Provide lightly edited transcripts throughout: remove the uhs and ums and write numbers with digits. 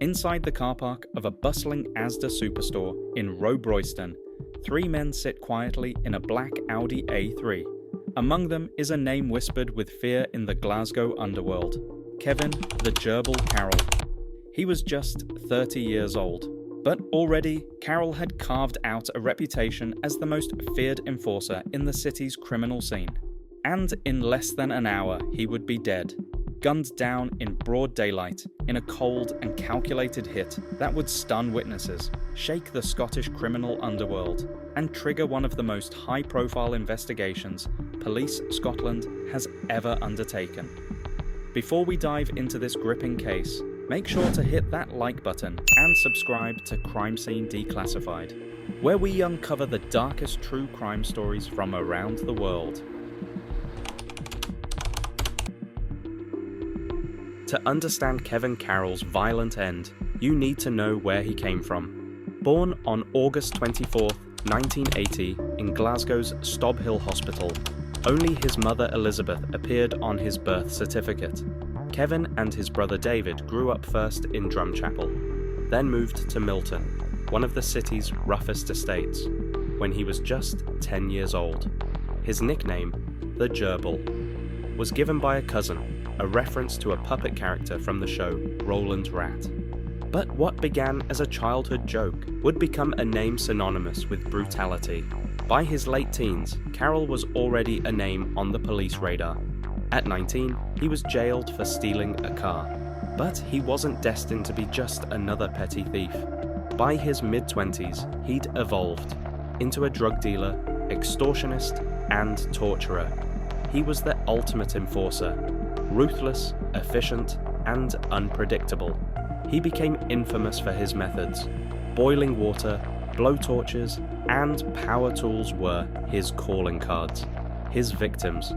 Inside the car park of a bustling Asda superstore in Robe Royston, 3 men sit quietly in a black Audi A3. Among them is a name whispered with fear in the Glasgow underworld: Kevin the Gerbil Carroll. He was just 30 years old, but already Carroll had carved out a reputation as the most feared enforcer in the city's criminal scene. And in less than an hour he would be dead, gunned down in broad daylight in a cold and calculated hit that would stun witnesses, shake the Scottish criminal underworld, and trigger one of the most high-profile investigations Police Scotland has ever undertaken. Before we dive into this gripping case, make sure to hit that like button and subscribe to Crime Scene Declassified, where we uncover the darkest true crime stories from around the world. To understand Kevin Carroll's violent end, you need to know where he came from. Born on August 24, 1980 in Glasgow's Stob Hill Hospital, only his mother Elizabeth appeared on his birth certificate. Kevin and his brother David grew up first in Drumchapel, then moved to Milton, one of the city's roughest estates, when he was just 10 years old. His nickname, the Gerbil, was given by a cousin, a reference to a puppet character from the show Roland's Rat. But what began as a childhood joke would become a name synonymous with brutality. By his late teens, Carroll was already a name on the police radar. At 19, he was jailed for stealing a car. But he wasn't destined to be just another petty thief. By his mid-20s, he'd evolved into a drug dealer, extortionist, and torturer. He was the ultimate enforcer. Ruthless, efficient, and unpredictable. He became infamous for his methods. Boiling water, blowtorches, and power tools were his calling cards. His victims,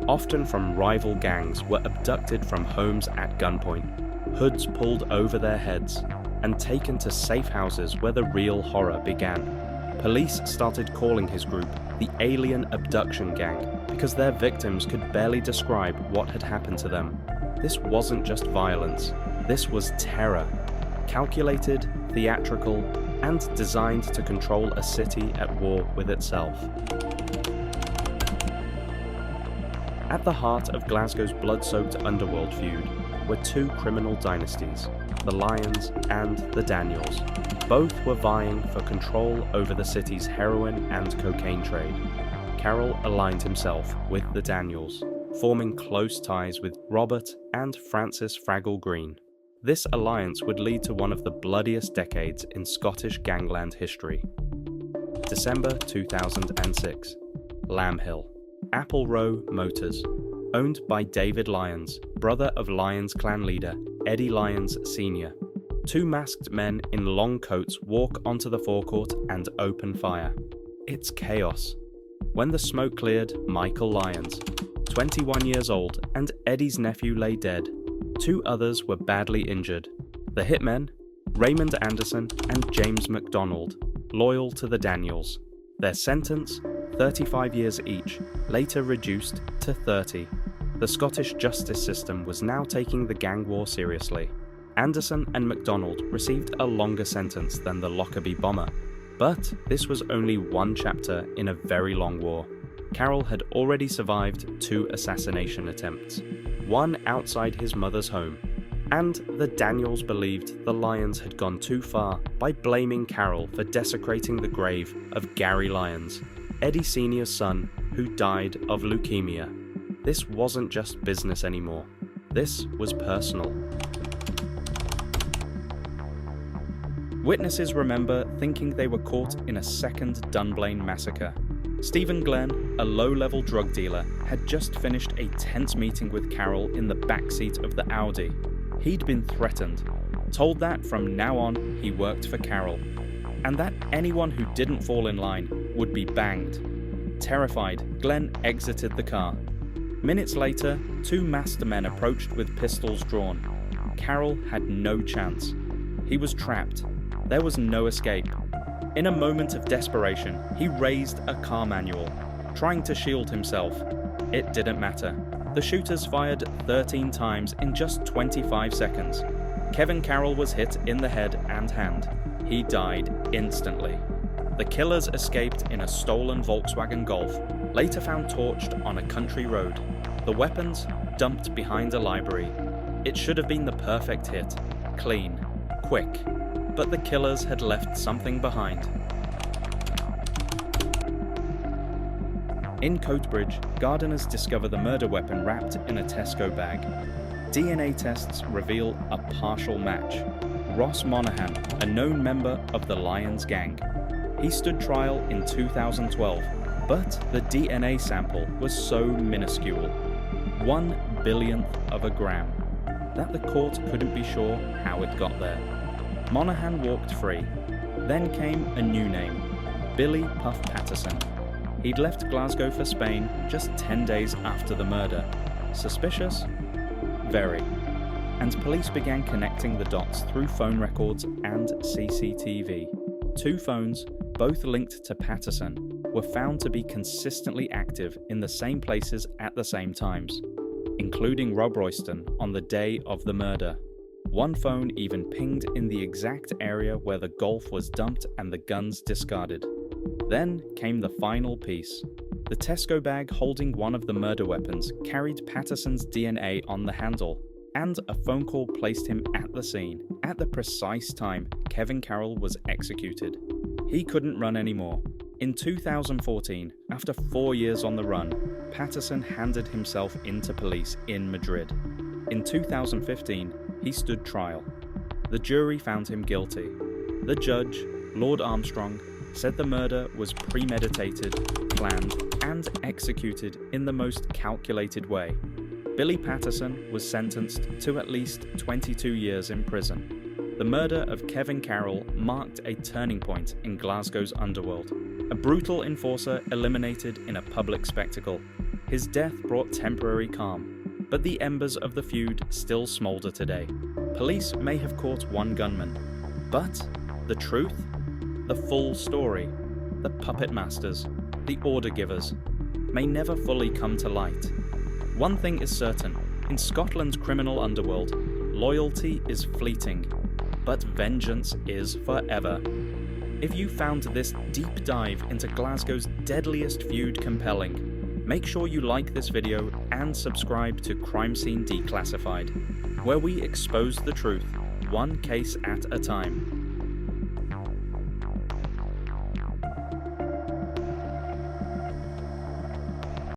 often from rival gangs, were abducted from homes at gunpoint, hoods pulled over their heads, and taken to safe houses where the real horror began. Police started calling his group the Alien Abduction Gang because their victims could barely describe what had happened to them. This wasn't just violence, this was terror. Calculated, theatrical, and designed to control a city at war with itself. At the heart of Glasgow's blood-soaked underworld feud were 2 criminal dynasties, the Lyons and the Daniels. Both were vying for control over the city's heroin and cocaine trade. Carroll aligned himself with the Daniels, forming close ties with Robert and Francis Fraggle Green. This alliance would lead to one of the bloodiest decades in Scottish gangland history. December 2006. Lamb Hill. Apple Row Motors. Owned by David Lyons, brother of Lyons clan leader Eddie Lyons Sr. 2 masked men in long coats walk onto the forecourt and open fire. It's chaos. When the smoke cleared, Michael Lyons, 21 years old, and Eddie's nephew lay dead. 2 others were badly injured. The hitmen, Raymond Anderson and James MacDonald, loyal to the Daniels. Their sentence, 35 years each, later reduced to 30. The Scottish justice system was now taking the gang war seriously. Anderson and MacDonald received a longer sentence than the Lockerbie bomber. But this was only one chapter in a very long war. Carroll had already survived 2 assassination attempts, one outside his mother's home, and the Daniels believed the Lyons had gone too far by blaming Carroll for desecrating the grave of Gary Lyons, Eddie Sr.'s son, who died of leukemia. This wasn't just business anymore. This was personal. Witnesses remember thinking they were caught in a second Dunblane massacre. Stephen Glenn, a low-level drug dealer, had just finished a tense meeting with Carroll in the backseat of the Audi. He'd been threatened, told that from now on he worked for Carroll, and that anyone who didn't fall in line would be banged. Terrified, Glenn exited the car. Minutes later, 2 masked men approached with pistols drawn. Carroll had no chance. He was trapped. There was no escape. In a moment of desperation, he raised a car manual, trying to shield himself. It didn't matter. The shooters fired 13 times in just 25 seconds. Kevin Carroll was hit in the head and hand. He died instantly. The killers escaped in a stolen Volkswagen Golf, later found torched on a country road. The weapons dumped behind a library. It should have been the perfect hit. Clean, quick. But the killers had left something behind. In Coatbridge, gardeners discover the murder weapon wrapped in a Tesco bag. DNA tests reveal a partial match. Ross Monaghan, a known member of the Lyons gang. He stood trial in 2012, but the DNA sample was so minuscule, 1/1000th of a gram, that the court couldn't be sure how it got there. Monaghan walked free. Then came a new name, Billy Puff Patterson. He'd left Glasgow for Spain just 10 days after the murder. Suspicious? Very. And police began connecting the dots through phone records and CCTV. 2 phones, both linked to Patterson, were found to be consistently active in the same places at the same times, including Rob Royston on the day of the murder. One phone even pinged in the exact area where the Golf was dumped and the guns discarded. Then came the final piece. The Tesco bag holding one of the murder weapons carried Patterson's DNA on the handle, and a phone call placed him at the scene at the precise time Kevin Carroll was executed. He couldn't run anymore. In 2014, after 4 years on the run, Patterson handed himself into police in Madrid. In 2015, he stood trial. The jury found him guilty. The judge, Lord Armstrong, said the murder was premeditated, planned, and executed in the most calculated way. Billy Patterson was sentenced to at least 22 years in prison. The murder of Kevin Carroll marked a turning point in Glasgow's underworld. A brutal enforcer eliminated in a public spectacle. His death brought temporary calm, but the embers of the feud still smoulder today. Police may have caught one gunman, but the truth? The full story, the puppet masters, the order givers, may never fully come to light. One thing is certain, in Scotland's criminal underworld, loyalty is fleeting, but vengeance is forever. If you found this deep dive into Glasgow's deadliest feud compelling, make sure you like this video and subscribe to Crime Scene Declassified, where we expose the truth, one case at a time.